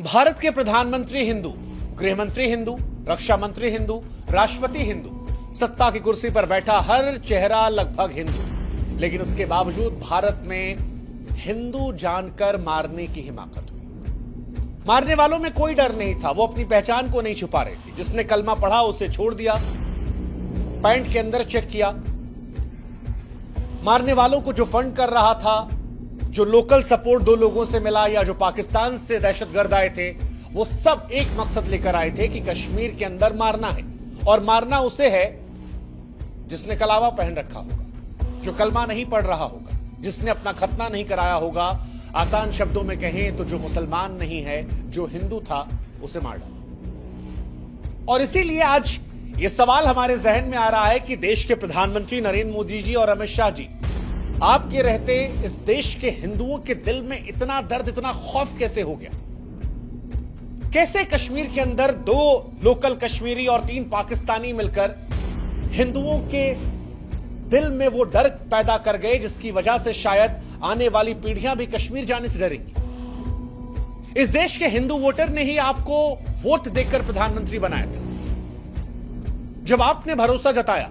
भारत के प्रधानमंत्री हिंदू, गृहमंत्री हिंदू, रक्षा मंत्री हिंदू, राष्ट्रपति हिंदू, सत्ता की कुर्सी पर बैठा हर चेहरा लगभग हिंदू, लेकिन इसके बावजूद भारत में हिंदू जानकर मारने की हिमाकत हुई। मारने वालों में कोई डर नहीं था, वो अपनी पहचान को नहीं छुपा रहे थे। जिसने कलमा पढ़ा उसे छोड़ दिया, पैंट के अंदर चेक किया। मारने वालों को जो फंड कर रहा था, जो लोकल सपोर्ट दो लोगों से मिला या जो पाकिस्तान से दहशतगर्द आए थे, वो सब एक मकसद लेकर आए थे कि कश्मीर के अंदर मारना है। और मारना उसे है जिसने कलावा पहन रखा होगा, जो कलमा नहीं पढ़ रहा होगा, जिसने अपना खतना नहीं कराया होगा। आसान शब्दों में कहें तो जो मुसलमान नहीं है, जो हिंदू था, उसे मार डाला। और इसीलिए आज यह सवाल हमारे जहन में आ रहा है कि देश के प्रधानमंत्री नरेंद्र मोदी जी और अमित शाह जी, आपके रहते इस देश के हिंदुओं के दिल में इतना दर्द, इतना खौफ कैसे हो गया? कैसे कश्मीर के अंदर 2 लोकल कश्मीरी और 3 पाकिस्तानी मिलकर हिंदुओं के दिल में वो डर पैदा कर गए, जिसकी वजह से शायद आने वाली पीढ़ियां भी कश्मीर जाने से डरेंगी। इस देश के हिंदू वोटर ने ही आपको वोट देकर प्रधानमंत्री बनाया था। जब आपने भरोसा जताया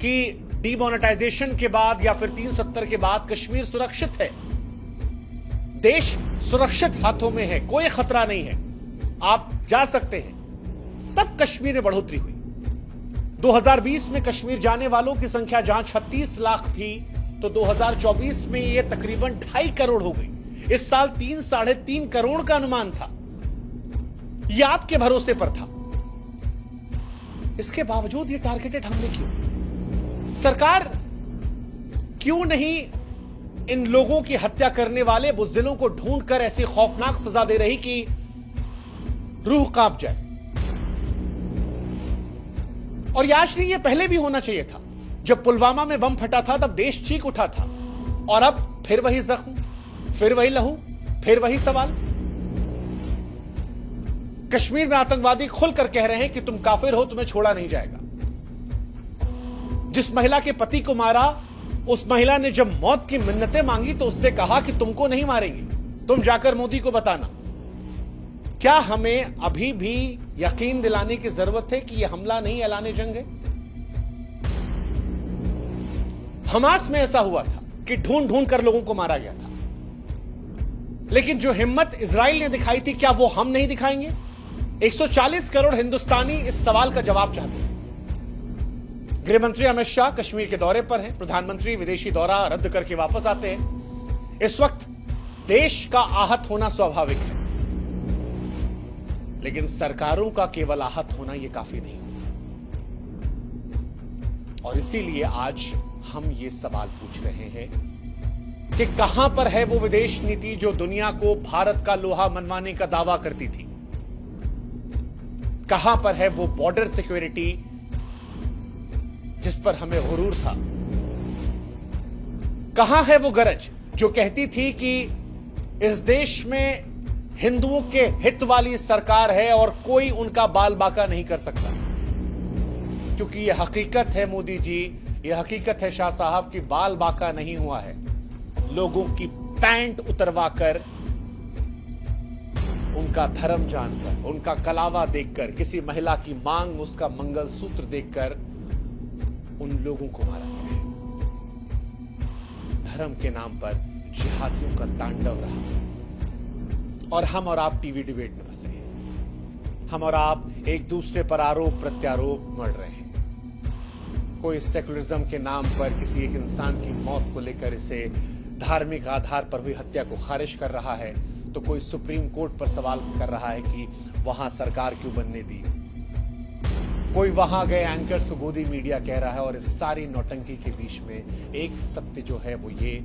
कि डीमोनेटाइजेशन के बाद या फिर 370 के बाद कश्मीर सुरक्षित है, देश सुरक्षित हाथों में है, कोई खतरा नहीं है, आप जा सकते हैं, तब कश्मीर में बढ़ोतरी हुई। 2020 में कश्मीर जाने वालों की संख्या जहां 36 लाख थी, तो 2024 में यह तकरीबन 2.5 करोड़ हो गई। इस साल 3-3.5 करोड़ का अनुमान था। यह आपके भरोसे पर था। इसके बावजूद ये टारगेटेड हमले क्यों? सरकार क्यों नहीं इन लोगों की हत्या करने वाले बुज़दिलों को ढूंढकर ऐसी खौफनाक सजा दे रही कि रूह कांप जाए? और ये आज नहीं, ये पहले भी होना चाहिए था। जब पुलवामा में बम फटा था तब देश चीख उठा था, और अब फिर वही जख्म, फिर वही लहू, फिर वही सवाल। कश्मीर में आतंकवादी खुलकर कह रहे हैं कि तुम काफिर हो, तुम्हें छोड़ा नहीं जाएगा। जिस महिला के पति को मारा, उस महिला ने जब मौत की मिन्नतें मांगी तो उससे कहा कि तुमको नहीं मारेंगे, तुम जाकर मोदी को बताना। क्या हमें अभी भी यकीन दिलाने की जरूरत है कि यह हमला नहीं ऐलाने जंग है? हमास में ऐसा हुआ था कि ढूंढ ढूंढ कर लोगों को मारा गया था, लेकिन जो हिम्मत इजराइल ने दिखाई थी, क्या वो हम नहीं दिखाएंगे? 140 करोड़ हिंदुस्तानी इस सवाल का जवाब चाहते हैं। गृहमंत्री अमित शाह कश्मीर के दौरे पर हैं, प्रधानमंत्री विदेशी दौरा रद्द करके वापस आते हैं। इस वक्त देश का आहत होना स्वाभाविक है, लेकिन सरकारों का केवल आहत होना यह काफी नहीं होता। और इसीलिए आज हम ये सवाल पूछ रहे हैं कि कहां पर है वो विदेश नीति जो दुनिया को भारत का लोहा मनवाने का दावा करती थी? कहां पर है वो बॉर्डर सिक्योरिटी जिस पर हमें गुरूर था? कहां है वो गरज जो कहती थी कि इस देश में हिंदुओं के हित वाली सरकार है और कोई उनका बाल बाका नहीं कर सकता? क्योंकि यह हकीकत है मोदी जी, यह हकीकत है शाह साहब की बाल बाका नहीं हुआ है। लोगों की पैंट उतरवाकर, उनका धर्म जानकर, उनका कलावा देखकर, किसी महिला की मांग, उसका मंगलसूत्र देखकर उन लोगों को मारा गया है। धर्म के नाम पर जिहादियों का तांडव रहा, और हम और आप टीवी डिबेट में फंसे हैं। हम और आप एक दूसरे पर आरोप प्रत्यारोप मढ़ रहे हैं। कोई सेकुलरिज्म के नाम पर किसी एक इंसान की मौत को लेकर इसे धार्मिक आधार पर हुई हत्या को खारिज कर रहा है, तो कोई सुप्रीम कोर्ट पर सवाल कर रहा है कि वहां सरकार क्यों बनने दी। कोई वहां गए एंकर्स को गोदी मीडिया कह रहा है, और इस सारी नौटंकी के बीच में एक सत्य जो है वो ये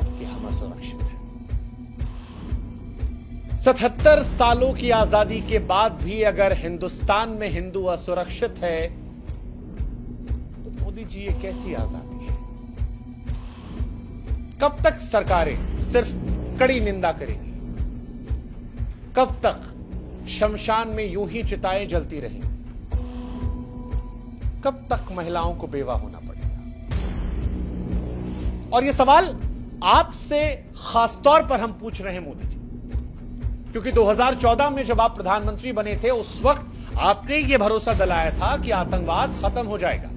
कि हम असुरक्षित हैं। 77 सालों की आजादी के बाद भी अगर हिंदुस्तान में हिंदू असुरक्षित है, तो मोदी जी ये कैसी आजादी है? कब तक सरकारें सिर्फ कड़ी निंदा करेंगी? कब तक शमशान में यूं ही चिताएं जलती रहेंगी? कब तक महिलाओं को बेवा होना पड़ेगा? और यह सवाल आपसे खासतौर पर हम पूछ रहे हैं मोदी जी, क्योंकि 2014 में जब आप प्रधानमंत्री बने थे उस वक्त आपने ये भरोसा दिलाया था कि आतंकवाद खत्म हो जाएगा।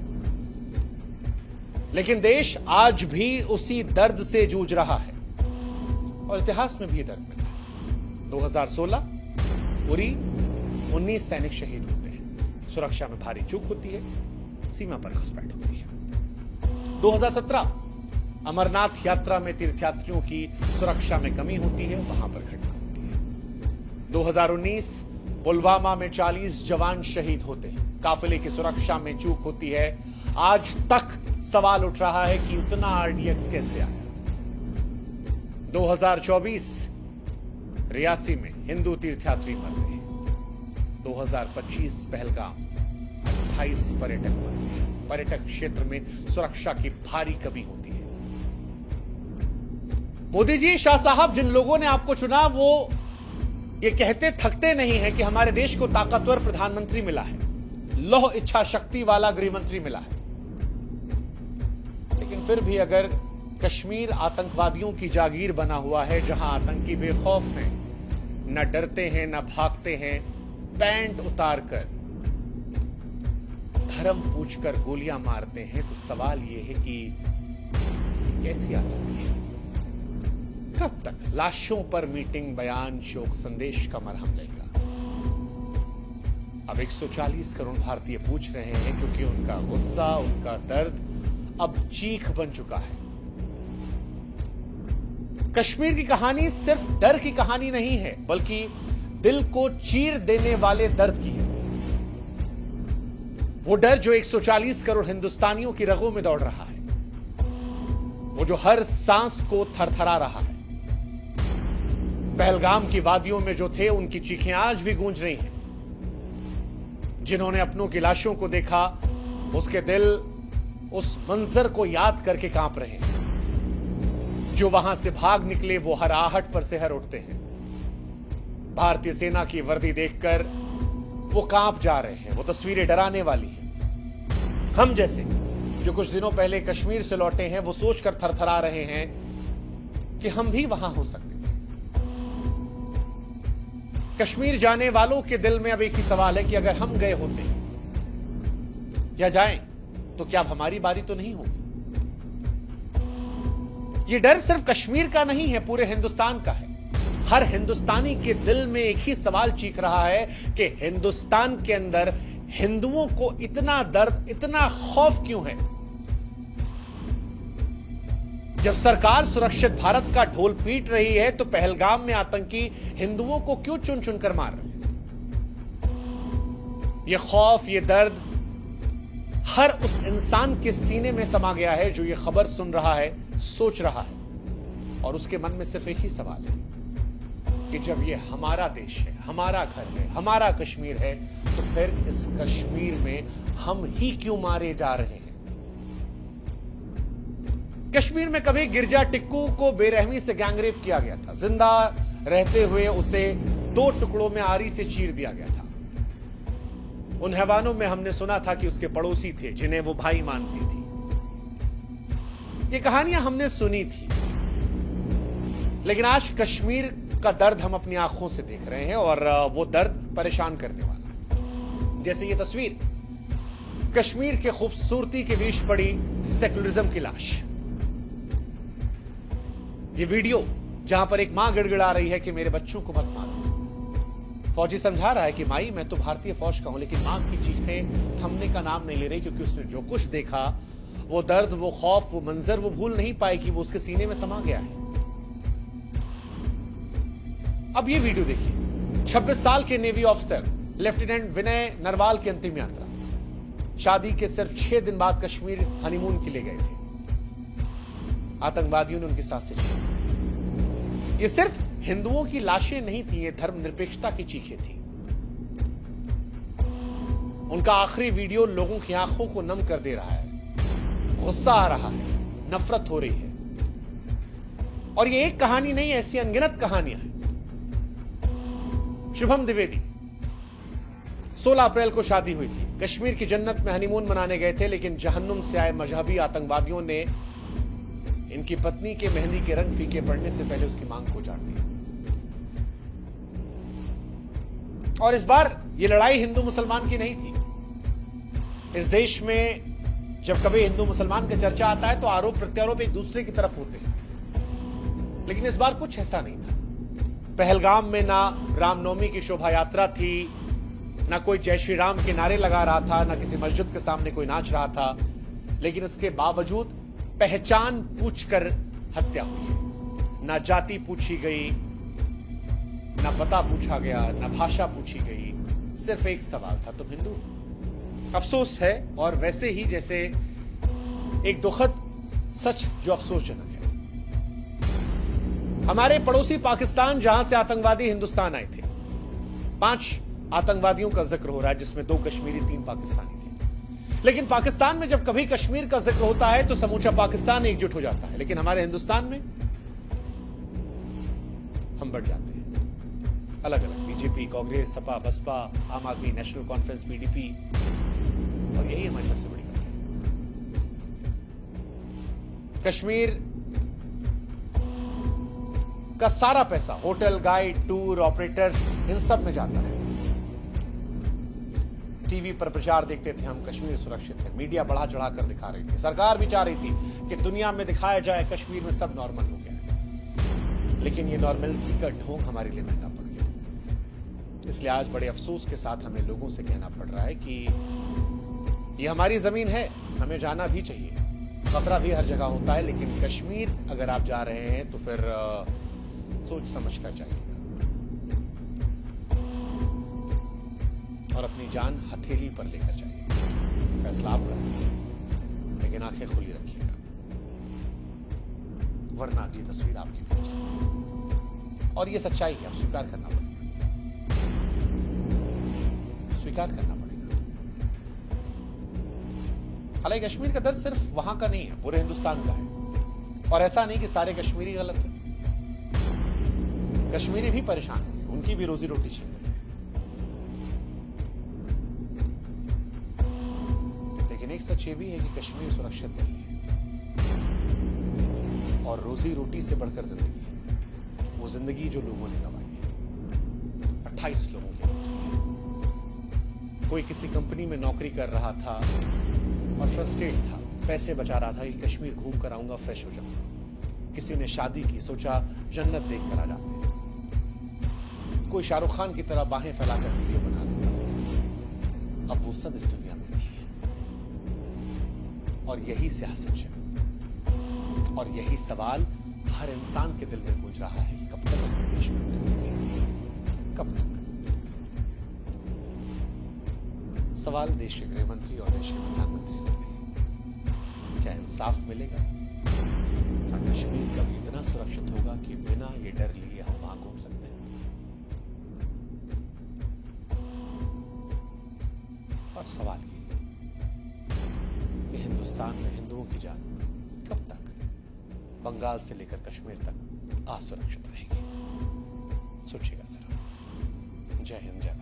लेकिन देश आज भी उसी दर्द से जूझ रहा है और इतिहास में भी दर्द मिला है। 2016 उरी 19 सैनिक शहीद होते हैं, सुरक्षा में भारी चूक होती है, सीमा पर घुसपैठ होती है। 2017 अमरनाथ यात्रा में तीर्थयात्रियों की सुरक्षा में कमी होती है, वहां पर घटना होती है। 2019 पुलवामा में 40 जवान शहीद होते हैं, काफिले की सुरक्षा में चूक होती है। आज तक सवाल उठ रहा है कि उतना आरडीएक्स कैसे आया। 2024 रियासी में हिंदू तीर्थयात्री मर गए। 2025 पहलगाम 28 पर्यटक मर गए। पर्यटक क्षेत्र में सुरक्षा की भारी कमी होती है। मोदी जी, शाह साहब, जिन लोगों ने आपको चुना वो ये कहते थकते नहीं है कि हमारे देश को ताकतवर प्रधानमंत्री मिला है, लौह इच्छा शक्ति वाला गृहमंत्री मिला है। लेकिन फिर भी अगर कश्मीर आतंकवादियों की जागीर बना हुआ है, जहां आतंकी बेखौफ हैं, न डरते हैं न भागते हैं, पैंट उतारकर धर्म पूछकर गोलियां मारते हैं, तो सवाल यह है कि कैसी आ सकती है? कब तक लाशों पर मीटिंग, बयान, शोक संदेश का मरहम लेगा? अब 140 करोड़ भारतीय पूछ रहे हैं क्योंकि उनका गुस्सा, उनका दर्द अब चीख बन चुका है। कश्मीर की कहानी सिर्फ डर की कहानी नहीं है, बल्कि दिल को चीर देने वाले दर्द की है। वो डर जो 140 करोड़ हिंदुस्तानियों की रगों में दौड़ रहा है, वो जो हर सांस को थरथरा रहा है। पहलगाम की वादियों में जो थे, उनकी चीखें आज भी गूंज रही हैं। जिन्होंने अपनों की लाशों को देखा, उसके दिल उस मंजर को याद करके कांप रहे हैं। जो वहां से भाग निकले वो हर आहट पर सिहर उठते हैं। भारतीय सेना की वर्दी देखकर वो कांप जा रहे हैं। वो तस्वीरें डराने वाली हैं। हम जैसे जो कुछ दिनों पहले कश्मीर से लौटे हैं, वो सोचकर थरथरा रहे हैं कि हम भी वहां हो सकते थे। कश्मीर जाने वालों के दिल में अब एक ही सवाल है कि अगर हम गए होते या जाएं तो क्या अब हमारी बारी तो नहीं होगी? ये डर सिर्फ कश्मीर का नहीं है, पूरे हिंदुस्तान का है। हर हिंदुस्तानी के दिल में एक ही सवाल चीख रहा है कि हिंदुस्तान के अंदर हिंदुओं को इतना दर्द, इतना खौफ क्यों है? जब सरकार सुरक्षित भारत का ढोल पीट रही है, तो पहलगाम में आतंकी हिंदुओं को क्यों चुन चुनकर मार रहे हैं? यह खौफ, यह दर्द हर उस इंसान के सीने में समा गया है जो यह खबर सुन रहा है, सोच रहा है, और उसके मन में सिर्फ एक ही सवाल है कि जब यह हमारा देश है, हमारा घर है, हमारा कश्मीर है, तो फिर इस कश्मीर में हम ही क्यों मारे जा रहे हैं? कश्मीर में कभी गिरजा टिक्कू को बेरहमी से गैंगरेप किया गया था। जिंदा रहते हुए उसे 2 टुकड़ों में आरी से चीर दिया गया था। उन हैवानों में हमने सुना था कि उसके पड़ोसी थे जिन्हें वो भाई मानती थी। ये कहानियां हमने सुनी थी, लेकिन आज कश्मीर का दर्द हम अपनी आंखों से देख रहे हैं और वो दर्द परेशान करने वाला है। जैसे ये तस्वीर, कश्मीर के खूबसूरती के बीच पड़ी सेकुलरिज्म की लाश। ये वीडियो जहां पर एक मां गिड़गिड़ा रही है कि मेरे बच्चों को मत मारो। फौजी समझा रहा है कि माई, मैं तो भारतीय फौज का हूं, लेकिन मां की चीखें थमने का नाम नहीं ले रही, क्योंकि उसने जो कुछ देखा, वो दर्द, वो खौफ, वो मंजर वो भूल नहीं पाएगी। वो उसके सीने में समा गया है। अब ये वीडियो देखिए। 26 साल के नेवी ऑफिसर लेफ्टिनेंट विनय नरवाल की अंतिम यात्रा। शादी के सिर्फ 6 दिन बाद कश्मीर हनीमून के लिए गए थे। आतंकवादियों ने उनकी सांस से छीनी। ये सिर्फ हिंदुओं की लाशें नहीं थी, ये धर्मनिरपेक्षता की चीखें थी। उनका आखिरी वीडियो लोगों की आंखों को नम कर दे रहा है। गुस्सा आ रहा है, नफरत हो रही है। और ये एक कहानी नहीं, ऐसी अनगिनत कहानियां हैं। शुभम द्विवेदी, 16 अप्रैल को शादी हुई थी। कश्मीर की जन्नत में हनीमून मनाने गए थे, लेकिन जहन्नुम से आए मजहबी आतंकवादियों ने इनकी पत्नी के मेहंदी के रंग फीके पड़ने से पहले उसकी मांग को उजाड़ दिया। और इस बार यह लड़ाई हिंदू मुसलमान की नहीं थी। इस देश में जब कभी हिंदू मुसलमान का चर्चा आता है तो आरोप प्रत्यारोप एक दूसरे की तरफ होते हैं, लेकिन इस बार कुछ ऐसा नहीं था। पहलगाम में ना रामनवमी की शोभा यात्रा थी, ना कोई जय श्री राम के नारे लगा रहा था, ना किसी मस्जिद के सामने कोई नाच रहा था, लेकिन इसके बावजूद पहचान पूछकर हत्या हुई है। ना जाति पूछी गई, ना पता पूछा गया, ना भाषा पूछी गई, सिर्फ एक सवाल था, तुम हिंदू? अफसोस है, और वैसे ही जैसे एक दुखद सच जो अफसोसजनक है। हमारे पड़ोसी पाकिस्तान, जहां से आतंकवादी हिंदुस्तान आए थे, 5 आतंकवादियों का जिक्र हो रहा है, जिसमें 2 कश्मीरी 3 पाकिस्तानी थे। लेकिन पाकिस्तान में जब कभी कश्मीर का जिक्र होता है तो समूचा पाकिस्तान एकजुट हो जाता है, लेकिन हमारे हिंदुस्तान में हम बढ़ जाते हैं अलग अलग, बीजेपी, कांग्रेस, सपा, बसपा, आम आदमी, नेशनल कॉन्फ्रेंस, पीडीपी, और यही हमारी सबसे बड़ी कमी है। कश्मीर का सारा पैसा होटल, गाइड, टूर ऑपरेटर्स, इन सब में जाता है। टीवी पर प्रचार देखते थे हम, कश्मीर सुरक्षित है, मीडिया बढ़ा चढ़ा कर दिखा रही थी, सरकार भी चाह रही थी कि दुनिया में दिखाया जाए कश्मीर में सब नॉर्मल हो गया है, लेकिन ये नॉर्मलसी का ढोंग हमारे लिए महंगा पड़ गया। इसलिए आज बड़े अफसोस के साथ हमें लोगों से कहना पड़ रहा है कि ये हमारी जमीन है, हमें जाना भी चाहिए, खतरा भी हर जगह होता है, लेकिन कश्मीर अगर आप जा रहे हैं तो फिर सोच समझ कर जाइएगा और अपनी जान हथेली पर लेकर जाइएगा। फैसला आप करेंगे, लेकिन आंखें खुली रखिएगा, वरना अगली तस्वीर आपकी भी हो सकती है। और ये सच्चाई है, अब स्वीकार करना पड़ेगा, स्वीकार करना पड़ेगा। हालांकि कश्मीर का दर्द सिर्फ वहां का नहीं है, पूरे हिंदुस्तान का है, और ऐसा नहीं कि सारे कश्मीरी गलत हैं। कश्मीरी भी परेशान हैं, उनकी भी रोजी रोटी छीन रही है, लेकिन एक सच ये भी है कि कश्मीर सुरक्षित नहीं है, और रोजी रोटी से बढ़कर जिंदगी है। वो जिंदगी जो लोगों ने गंवाई है, 28 लोगों की मौत हुई है। कोई किसी कंपनी में नौकरी कर रहा था और फ्रस्ट्रेट था, पैसे बचा रहा था कि कश्मीर घूम कर आऊंगा, फ्रेश हो जाऊंगा। किसी ने शादी की, सोचा जन्नत देख कर आ जाते। कोई शाहरुख खान की तरह बाहें फैलाकर वीडियो बना लेता। अब वो सब इस दुनिया में नहीं है, और यही सियासत है, और यही सवाल हर इंसान के दिल में गूंज रहा है कि कब तक अपने देश में रहेंगे, कब तक। सवाल देश के गृह मंत्री और देश के प्रधानमंत्री से है, क्या इंसाफ मिलेगा? क्या कश्मीर कभी इतना सुरक्षित होगा कि बिना ये डर लिए हम वहां घूम सकते हैं? और सवाल ये कि हिंदुस्तान में हिंदुओं की जान कब तक बंगाल से लेकर कश्मीर तक असुरक्षित रहेगी? सोचिएगा जरा। जय हिंद, जय भारत।